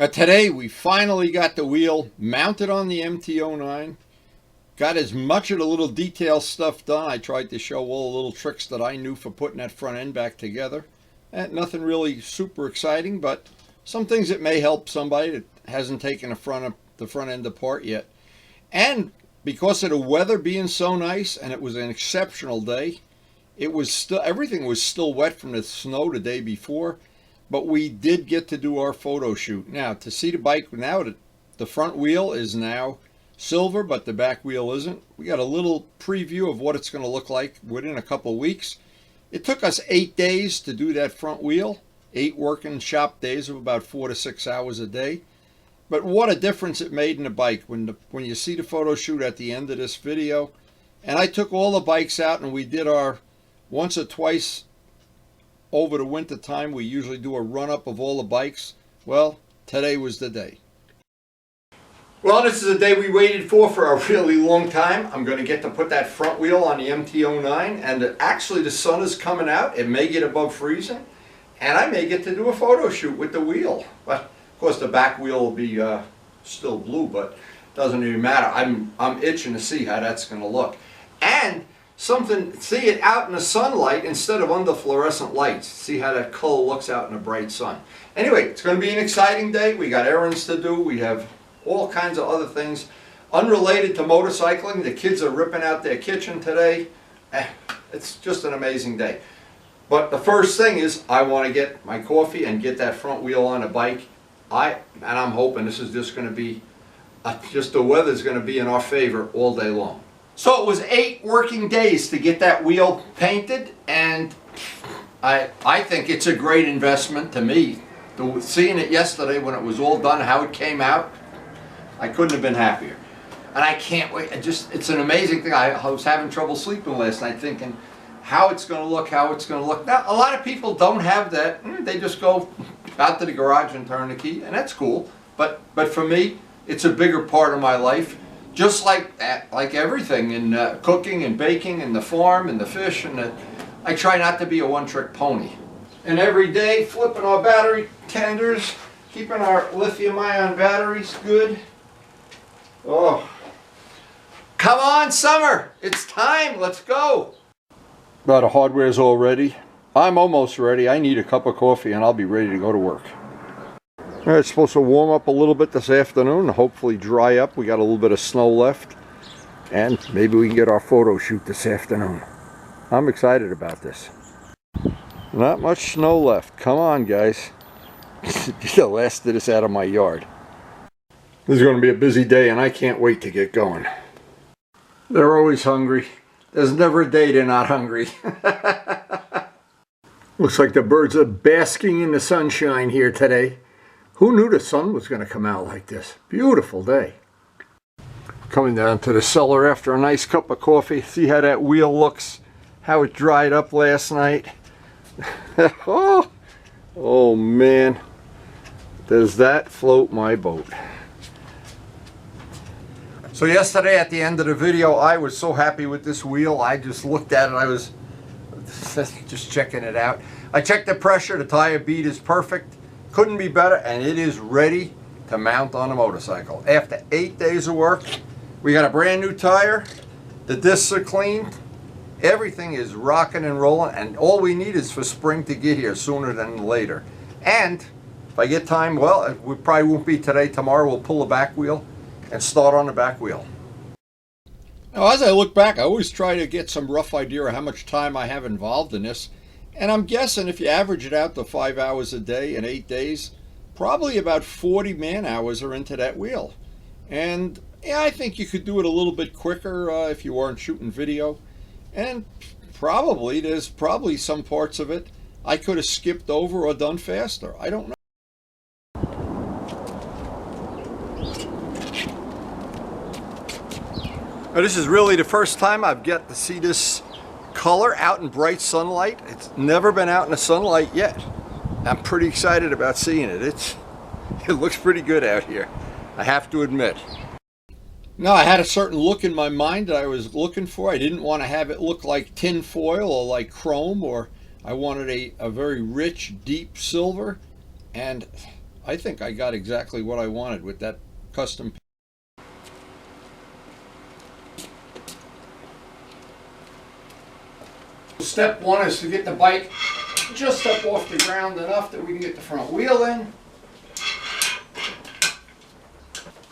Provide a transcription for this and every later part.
Today we finally got the wheel mounted on the MT09. Got as much of the little detail stuff done. I tried to show all the little tricks that I knew for putting that front end back together. Nothing really super exciting, but some things that may help somebody that hasn't taken the front end apart yet. And because of the weather being so nice, and it was an exceptional day, everything was still wet from the snow the day before. But we did get to do our photo shoot. Now, to see the bike, now the front wheel is now silver, but the back wheel isn't. We got a little preview of what it's going to look like within a couple of weeks. It took us 8 days to do that front wheel, 8 working shop days of about 4 to 6 hours a day. But what a difference it made in the bike when you see the photo shoot at the end of this video. And I took all the bikes out and we did our once or twice over the winter time. We usually do a run-up of all the bikes. Well, today was the day. Well, this is a day we waited for a really long time. I'm going to get to put that front wheel on the MT09, and actually the sun is coming out. It may get above freezing, and I may get to do a photo shoot with the wheel. But of course the back wheel will be still blue, but it doesn't even matter. I'm itching to see how that's going to look. And see it out in the sunlight instead of under fluorescent lights. See how that color looks out in the bright sun. Anyway, it's going to be an exciting day. We got errands to do. We have all kinds of other things unrelated to motorcycling. The kids are ripping out their kitchen today. It's just an amazing day. But the first thing is I want to get my coffee and get that front wheel on a bike. And I'm hoping this is just going to be, just the weather's going to be in our favor all day long. So it was 8 working days to get that wheel painted, and I think it's a great investment to me. Seeing it yesterday when it was all done, how it came out, I couldn't have been happier. And I can't wait. It's an amazing thing. I was having trouble sleeping last night thinking how it's going to look, Now, a lot of people don't have that. They just go out to the garage and turn the key, and that's cool. But for me, it's a bigger part of my life. Just like everything in cooking and baking and the farm and the fish, and I try not to be a one-trick pony. And every day flipping our battery tenders, keeping our lithium-ion batteries good. Oh, come on summer, it's time, let's go. Well, the hardware's all ready. I'm almost ready. I need a cup of coffee and I'll be ready to go to work. It's supposed to warm up a little bit this afternoon, hopefully dry up. We got a little bit of snow left, and maybe we can get our photo shoot this afternoon. I'm excited about this. Not much snow left. Come on, guys. Get the last of this out of my yard. This is going to be a busy day, and I can't wait to get going. They're always hungry. There's never a day they're not hungry. Looks like the birds are basking in the sunshine here today. Who knew the sun was going to come out like this? Beautiful day. Coming down to the cellar after a nice cup of coffee. See how that wheel looks? How it dried up last night. Oh man. Does that float my boat. So yesterday at the end of the video, I was so happy with this wheel. I just looked at it. I was just checking it out. I checked the pressure. The tire bead is perfect. Couldn't be better, and it is ready to mount on a motorcycle. After 8 days of work, we got a brand new tire, the discs are cleaned, everything is rocking and rolling, and all we need is for spring to get here sooner than later. And if I get time, well, it probably won't be today, tomorrow we'll pull the back wheel and start on the back wheel. Now, as I look back, I always try to get some rough idea of how much time I have involved in this. And I'm guessing if you average it out to 5 hours a day in 8 days, probably about 40 man hours are into that wheel. And yeah, I think you could do it a little bit quicker if you weren't shooting video. And there's probably some parts of it I could have skipped over or done faster. I don't know. Now, this is really the first time I've got to see this color out in bright sunlight. It's never been out in the sunlight yet. I'm pretty excited about seeing it. It looks pretty good out here, I have to admit. Now, I had a certain look in my mind that I was looking for. I didn't want to have it look like tin foil or like chrome, or I wanted a very rich, deep silver. And I think I got exactly what I wanted with that custom. Step one is to get the bike just up off the ground enough that we can get the front wheel in.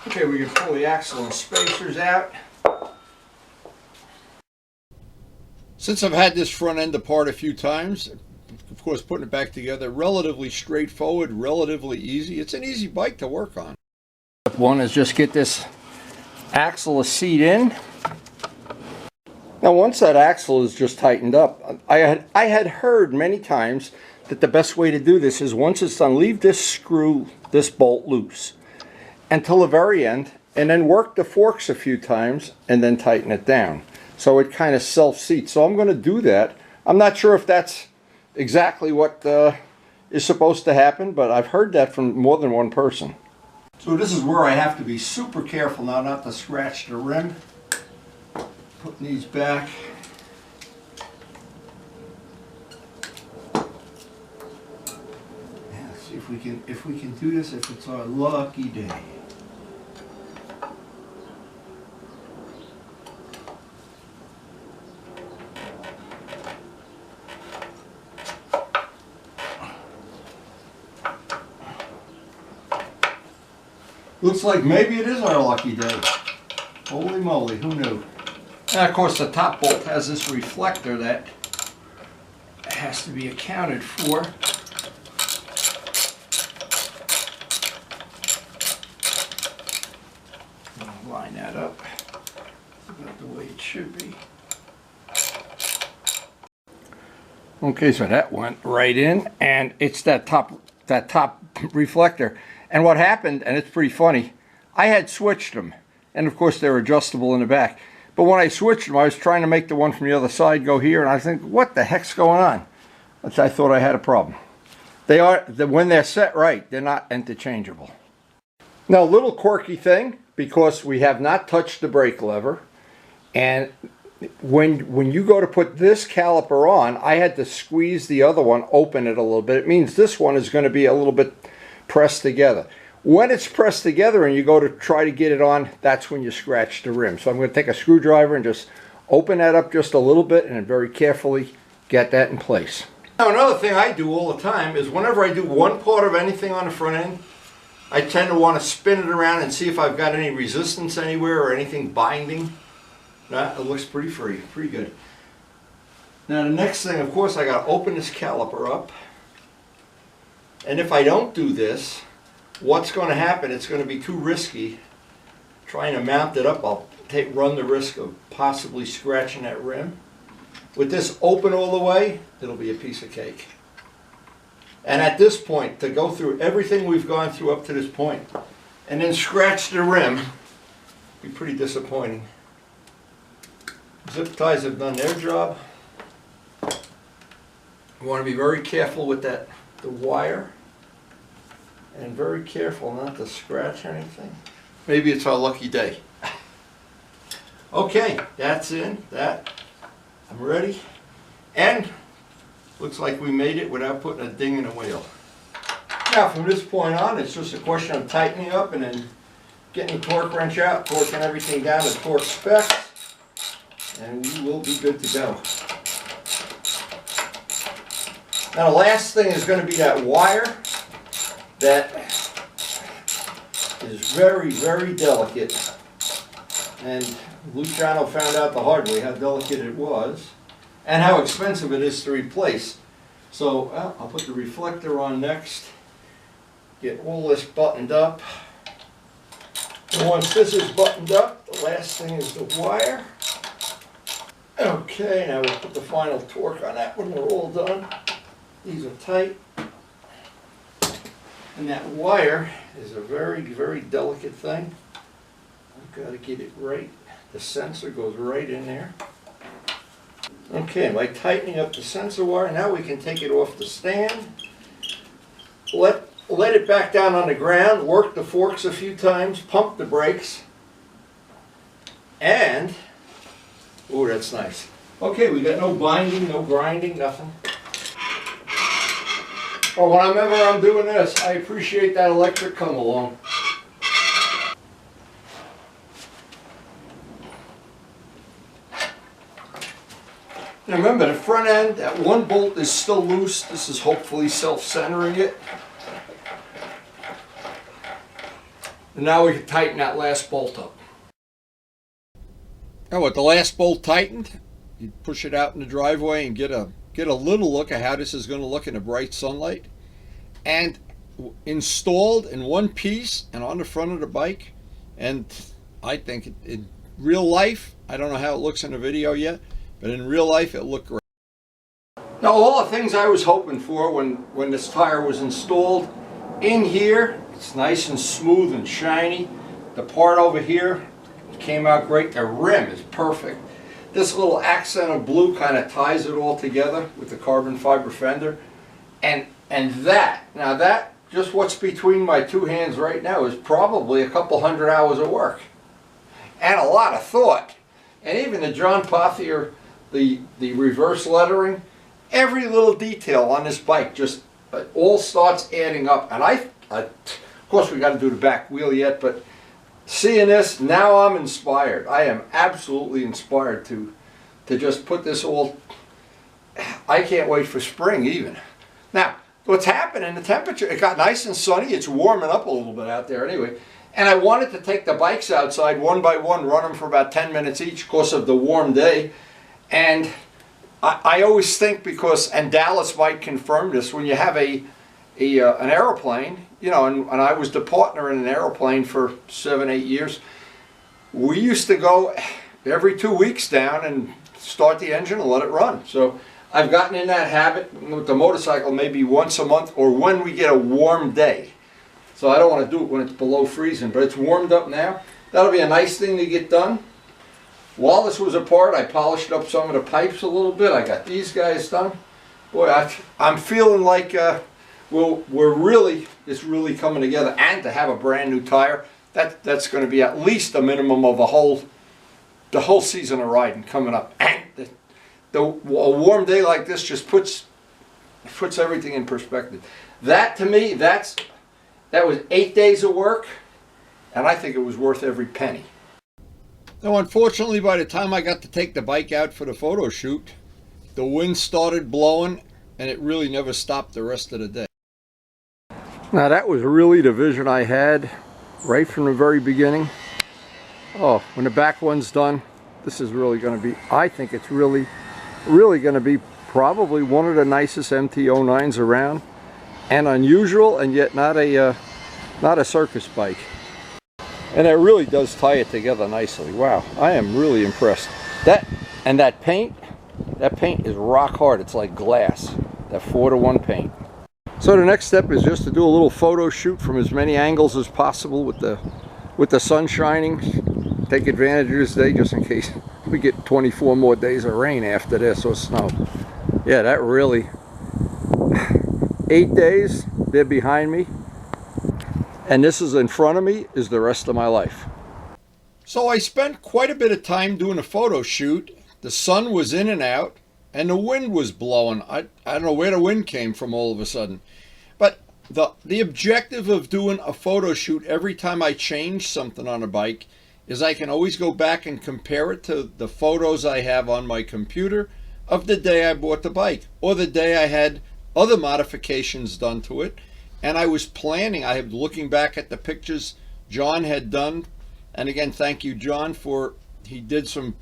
Okay, we can pull the axle and spacers out. Since I've had this front end apart a few times, of course putting it back together, relatively straightforward, relatively easy. It's an easy bike to work on. Step one is just get this axle seat in. Now once that axle is just tightened up, I had heard many times that the best way to do this is once it's done, leave this bolt loose until the very end, and then work the forks a few times and then tighten it down. So it kind of self-seats. So I'm going to do that. I'm not sure if that's exactly what is supposed to happen, but I've heard that from more than one person. So this is where I have to be super careful now not to scratch the rim. Putting these back. Yeah, let's see if we can do this if it's our lucky day. Looks like maybe it is our lucky day. Holy moly, who knew? And of course the top bolt has this reflector that has to be accounted for. I'll line that up. That's about the way it should be. Okay, so that went right in, and it's that top reflector. And what happened, and it's pretty funny, I had switched them, and of course they're adjustable in the back. But when I switched them, I was trying to make the one from the other side go here, and I think, what the heck's going on? Which I thought I had a problem. They are, when they're set right, they're not interchangeable. Now, a little quirky thing, because we have not touched the brake lever, and when you go to put this caliper on, I had to squeeze the other one, open it a little bit. It means this one is going to be a little bit pressed together. When it's pressed together and you go to try to get it on, that's when you scratch the rim. So I'm going to take a screwdriver and just open that up just a little bit and then very carefully get that in place. Now another thing I do all the time is whenever I do one part of anything on the front end, I tend to want to spin it around and see if I've got any resistance anywhere or anything binding. It looks pretty free, pretty good. Now the next thing, of course, I got to open this caliper up. And if I don't do this, what's going to happen, it's going to be too risky trying to mount it up. I'll run the risk of possibly scratching that rim. With this open all the way, it'll be a piece of cake. And at this point, to go through everything we've gone through up to this point and then scratch the rim, be pretty disappointing. Zip ties have done their job. You want to be very careful with the wire. And very careful not to scratch anything. Maybe it's our lucky day. Okay, that's in. I'm ready. And looks like we made it without putting a ding in the wheel. Now from this point on, it's just a question of tightening up and then getting the torque wrench out, torquing everything down to torque specs, and we will be good to go. Now the last thing is going to be that wire. That is very, very delicate, and Luciano found out the hard way how delicate it was and how expensive it is to replace. So I'll put the reflector on next, get all this buttoned up, and once this is buttoned up, the last thing is the wire. Okay, now we'll put the final torque on that when we're all done. These are tight. And that wire is a very, very delicate thing. I've got to get it right. The sensor goes right in there. Okay, by tightening up the sensor wire, now we can take it off the stand. Let it back down on the ground, work the forks a few times, pump the brakes, and, ooh, that's nice. Okay, we got no binding, no grinding, nothing. Or whenever I'm doing this, I appreciate that electric come along. Now remember, the front end, that one bolt is still loose. This is hopefully self-centering it. And now we can tighten that last bolt up. Now with the last bolt tightened, you push it out in the driveway and get a little look at how this is going to look in the bright sunlight. And installed in one piece and on the front of the bike. And I think in real life, I don't know how it looks in the video yet, but in real life it looked great. Now all the things I was hoping for when this tire was installed, in here it's nice and smooth and shiny. The part over here came out great. The rim is perfect. This little accent of blue kind of ties it all together with the carbon fiber fender. And that, now that, just what's between my two hands right now is probably a couple hundred hours of work. And a lot of thought. And even the John Pothier, the reverse lettering, every little detail on this bike just all starts adding up. And of course we got to do the back wheel yet, but seeing this, now I'm inspired. I am absolutely inspired to just put this all, I can't wait for spring even. Now, what's happening, the temperature, it got nice and sunny, it's warming up a little bit out there anyway, and I wanted to take the bikes outside one by one, run them for about 10 minutes each because of the warm day. And I always think because, and Dallas might confirm this, when you have an aeroplane, you know, and I was the partner in an aeroplane for 7-8 years, we used to go every 2 weeks down and start the engine and let it run. So I've gotten in that habit with the motorcycle maybe once a month or when we get a warm day. So I don't want to do it when it's below freezing, but it's warmed up now. That'll be a nice thing to get done. While this was apart, I polished up some of the pipes a little bit. I got these guys done. Boy, I'm feeling like it's really coming together. And to have a brand new tire, that's going to be at least a minimum of the whole season of riding coming up. And a warm day like this just puts everything in perspective. That to me, that was 8 days of work, and I think it was worth every penny. Now, unfortunately, by the time I got to take the bike out for the photo shoot, the wind started blowing, and it really never stopped the rest of the day. Now, that was really the vision I had right from the very beginning. Oh, when the back one's done, this is really going to be, I think it's really going to be probably one of the nicest MT09s around, and unusual, and yet not a circus bike. And it really does tie it together nicely. Wow, I am really impressed. That paint is rock hard. It's like glass. That 4:1 paint. So the next step is just to do a little photo shoot from as many angles as possible with the sun shining. Take advantage of this day just in case we get 24 more days of rain after this or snow. Yeah, that really, 8 days, they're behind me. And this is in front of me is the rest of my life. So I spent quite a bit of time doing a photo shoot. The sun was in and out, and the wind was blowing. I don't know where the wind came from all of a sudden. But the objective of doing a photo shoot every time I change something on a bike is I can always go back and compare it to the photos I have on my computer of the day I bought the bike or the day I had other modifications done to it. And I was planning, I am looking back at the pictures John had done. And again, thank you, John, he did some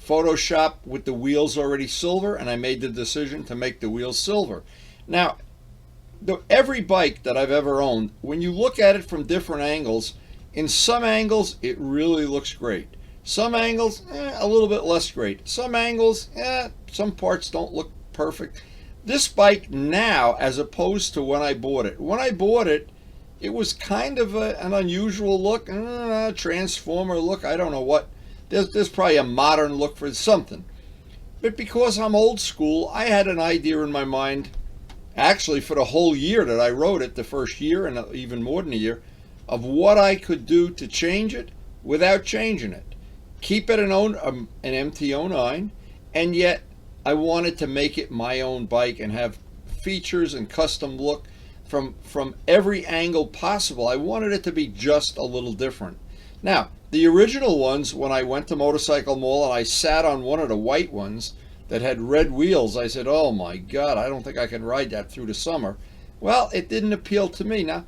Photoshop with the wheels already silver, and I made the decision to make the wheels silver. Now, every bike that I've ever owned, when you look at it from different angles, in some angles, it really looks great. Some angles, a little bit less great. Some angles, some parts don't look perfect. This bike now, as opposed to when I bought it. When I bought it, it was kind of an unusual look, transformer look, I don't know what. There's probably a modern look for something. But because I'm old school, I had an idea in my mind, actually for the whole year that I rode it, the first year and even more than a year, of what I could do to change it without changing it. Keep it an MT09, and yet I wanted to make it my own bike and have features and custom look from every angle possible. I wanted it to be just a little different. Now, the original ones, when I went to Motorcycle Mall and I sat on one of the white ones that had red wheels, I said, oh my God, I don't think I can ride that through the summer. Well, it didn't appeal to me. Now,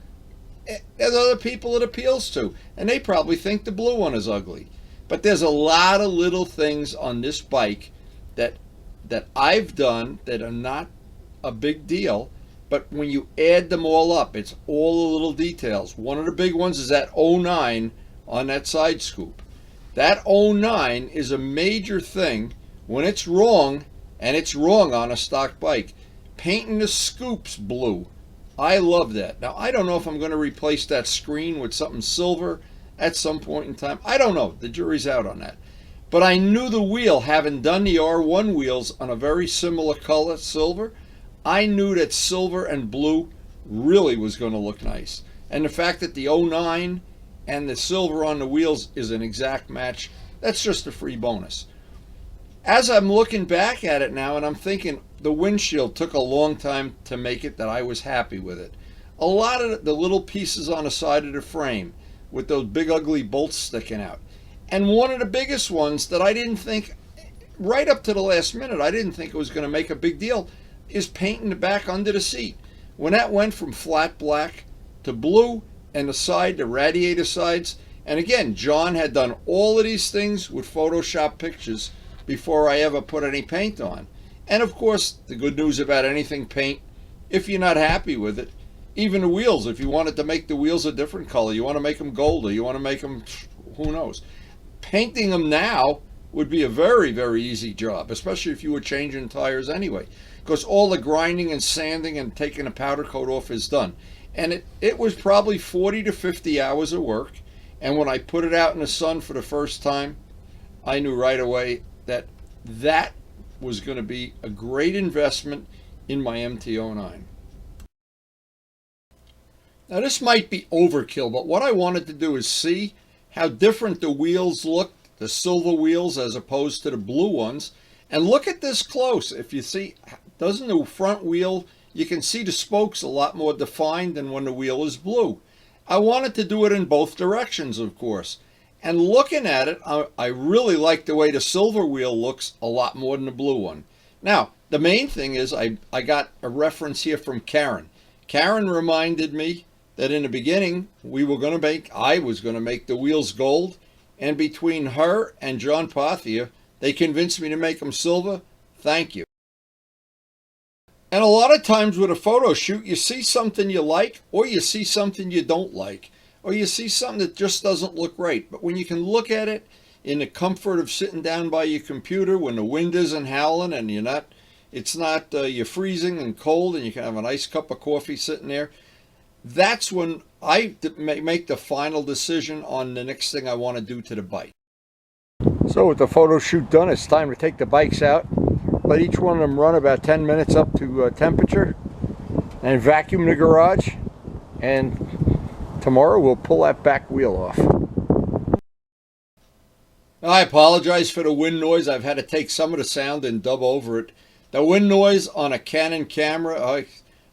there's other people it appeals to, and they probably think the blue one is ugly. But there's a lot of little things on this bike that I've done that are not a big deal, but when you add them all up, it's all the little details. One of the big ones is that 09 on that side scoop. That 09 is a major thing when it's wrong, and it's wrong on a stock bike. Painting the scoops blue. I love that. Now, I don't know if I'm going to replace that screen with something silver at some point in time. I don't know. The jury's out on that. But I knew the wheel, having done the R1 wheels on a very similar color, silver, I knew that silver and blue really was going to look nice. And the fact that the 09 and the silver on the wheels is an exact match, that's just a free bonus. As I'm looking back at it now, and I'm thinking the windshield took a long time to make it, that I was happy with it. A lot of the little pieces on the side of the frame with those big ugly bolts sticking out. And one of the biggest ones that I didn't think, right up to the last minute, I didn't think it was going to make a big deal, is painting the back under the seat. When that went from flat black to blue, and the radiator sides, and again, John had done all of these things with Photoshop pictures before I ever put any paint on. And of course, the good news about anything paint, if you're not happy with it, even the wheels, if you wanted to make the wheels a different color, you want to make them gold, or you want to make them, who knows. Painting them now would be a very, very easy job, especially if you were changing tires anyway, because all the grinding and sanding and taking a powder coat off is done. And it was probably 40 to 50 hours of work. And when I put it out in the sun for the first time, I knew right away that that was going to be a great investment in my MT09. Now, this might be overkill, but what I wanted to do is see how different the wheels looked, the silver wheels as opposed to the blue ones. And look at this close. If you see, doesn't the front wheel, you can see the spokes a lot more defined than when the wheel is blue. I wanted to do it in both directions, of course. And looking at it, I really like the way the silver wheel looks a lot more than the blue one. Now, the main thing is I got a reference here from Karen. Karen reminded me that in the beginning, I was going to make the wheels gold. And between her and John Pothier, they convinced me to make them silver. Thank you. And a lot of times with a photo shoot, you see something you like, or you see something you don't like, or you see something that just doesn't look right. But when you can look at it in the comfort of sitting down by your computer, when the wind isn't howling and you're freezing and cold, and you can have a nice cup of coffee sitting there, that's when I make the final decision on the next thing I want to do to the bike. So with the photo shoot done, it's time to take the bikes out. Let each one of them run about 10 minutes up to temperature, and vacuum the garage, and tomorrow we'll pull that back wheel off. I apologize for the wind noise. I've had to take some of the sound and dub over it. The wind noise on a Canon camera,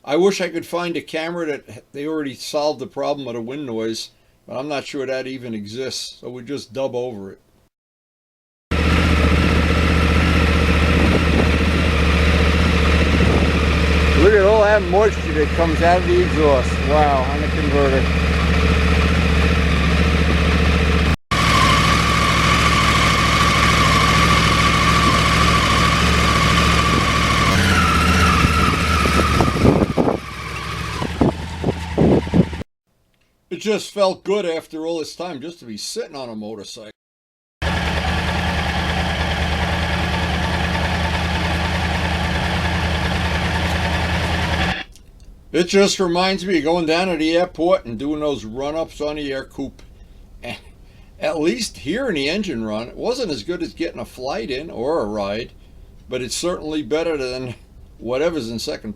I wish I could find a camera that they already solved the problem of the wind noise, but I'm not sure that even exists, so we just dub over it. Look at all that moisture that comes out of the exhaust. Wow, on the converter. It just felt good after all this time just to be sitting on a motorcycle. It just reminds me of going down to the airport and doing those run-ups on the air coupe. And at least hearing the engine run, it wasn't as good as getting a flight in or a ride, but it's certainly better than whatever's in second.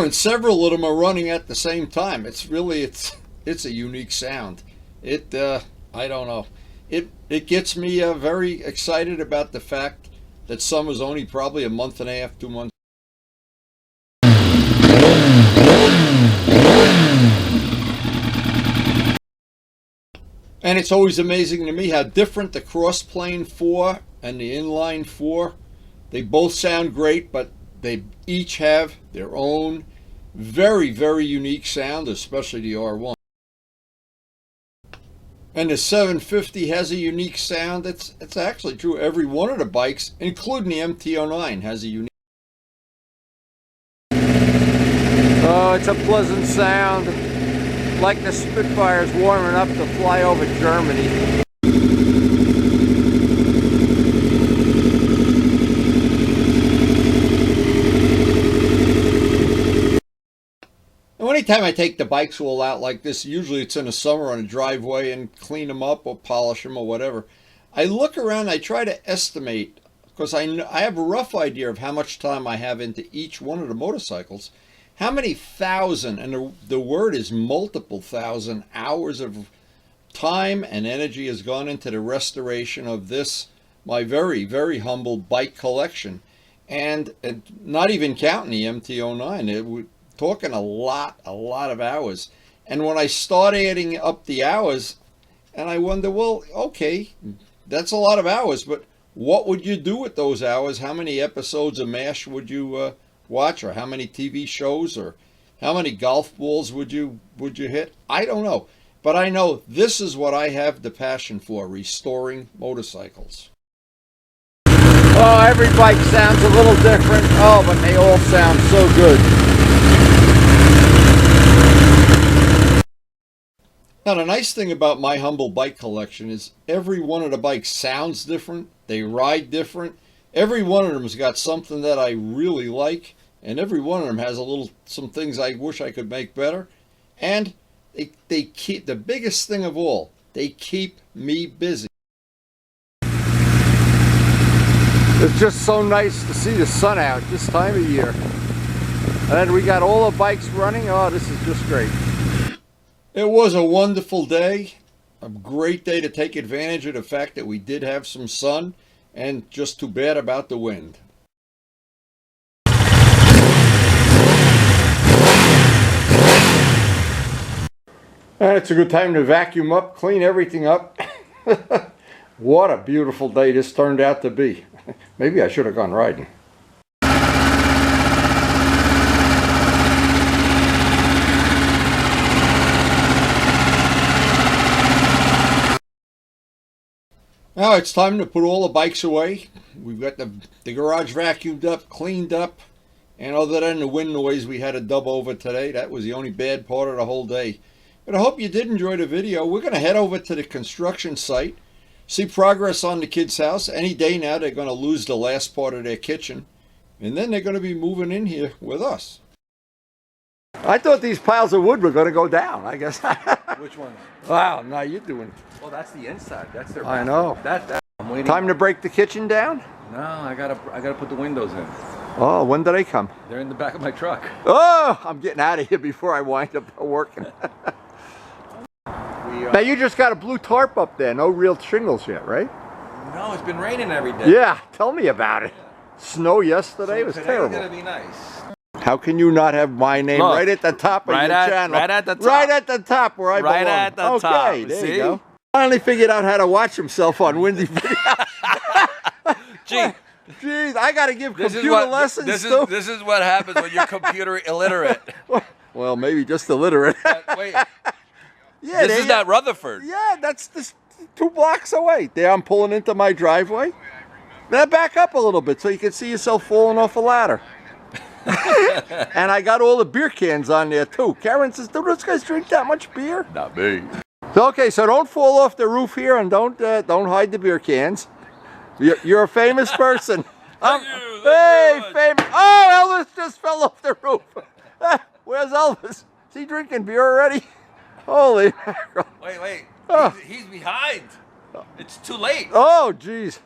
And several of them are running at the same time. It's a unique sound. I don't know. It gets me very excited about the fact that summer's only probably a month and a half, 2 months. And it's always amazing to me how different the cross-plane 4 and the inline 4. They both sound great, but they each have their own very, very unique sound, especially the R1. And the 750 has a unique sound. It's actually true. Every one of the bikes, including the MT09, has a unique. Oh, it's a pleasant sound. Like the Spitfire's warming up to fly over Germany. Anytime I take the bikes all out like this, usually it's in the summer on a driveway, and clean them up or polish them or whatever, I look around, I try to estimate, because I have a rough idea of how much time I have into each one of the motorcycles, how many thousand, and the word is multiple thousand hours of time and energy has gone into the restoration of this, my very, very humble bike collection. And not even counting the MT09, talking a lot of hours. And when I start adding up the hours, and I wonder, well, okay, that's a lot of hours, but what would you do with those hours? How many episodes of MASH would you watch, or how many TV shows, or how many golf balls would you hit? I don't know, but I know this is what I have the passion for: restoring motorcycles. Oh, every bike sounds a little different. Oh, but they all sound so good. Now, the nice thing about my humble bike collection is every one of the bikes sounds different. They ride different. Every one of them's got something that I really like, and every one of them has some things I wish I could make better. And they keep, the biggest thing of all, they keep me busy. It's just so nice to see the sun out this time of year. And we got all the bikes running. Oh, this is just great. It was a wonderful day, a great day to take advantage of the fact that we did have some sun, and just too bad about the wind. And it's a good time to vacuum up, clean everything up. What a beautiful day this turned out to be. Maybe I should have gone riding. Now it's time to put all the bikes away. We've got the garage vacuumed up, cleaned up, and other than the wind noise we had a dub over today, that was the only bad part of the whole day. But I hope you did enjoy the video. We're going to head over to the construction site, see progress on the kids' house. Any day now they're going to lose the last part of their kitchen, and then they're going to be moving in here with us. I thought these piles of wood were going to go down, I guess. Which ones? Wow, now you're doing. Well, that's the inside. That's their. I know. That I'm waiting. Time to break the kitchen down? No, I gotta put the windows in. Oh, when do they come? They're in the back of my truck. Oh, I'm getting out of here before I wind up working. Now you just got a blue tarp up there. No real shingles yet, right? No, it's been raining every day. Yeah, tell me about it. Snow yesterday was terrible. Today's gonna be nice. How can you not have my name right at the top of your channel? Right at the top. Right at the top where I belong. Right at the top. Okay, there you go. Finally figured out how to watch himself on windy video. Geez, I got to give computer lessons too. This is what happens when you're computer illiterate. Well, maybe just illiterate. Wait. Yeah, this is not Rutherford. Yeah, that's just 2 blocks away. There, I'm pulling into my driveway. Now back up a little bit so you can see yourself falling off a ladder. And I got all the beer cans on there too. Karen says, "Do those guys drink that much beer?" Not me. So, okay, so don't fall off the roof here, and don't hide the beer cans. You're a famous person. Hey, famous! Oh, Elvis just fell off the roof. Where's Elvis? Is he drinking beer already? Holy mackerel! Wait. Oh. He's behind. It's too late. Oh, geez.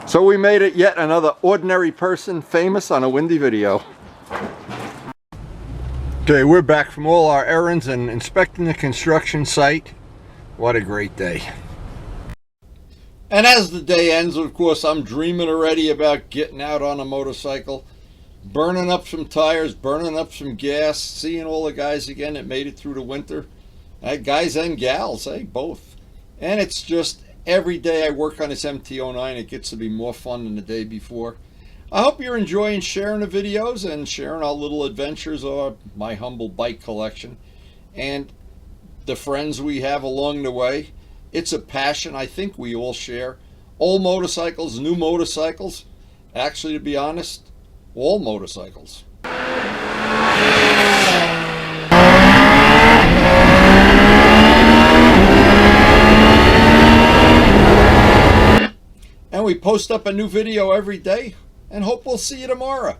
So we made it yet another ordinary person famous on a windy video. Okay, we're back from all our errands and inspecting the construction site. What a great day. And as the day ends, of course, I'm dreaming already about getting out on a motorcycle, burning up some tires, burning up some gas, seeing all the guys again that made it through the winter. Guys and gals, both. And it's just every day I work on this MT09, it gets to be more fun than the day before. I hope you're enjoying sharing the videos and sharing our little adventures or my humble bike collection and the friends we have along the way. It's a passion I think we all share. Old motorcycles, new motorcycles. Actually, to be honest, all motorcycles. And we post up a new video every day and hope we'll see you tomorrow.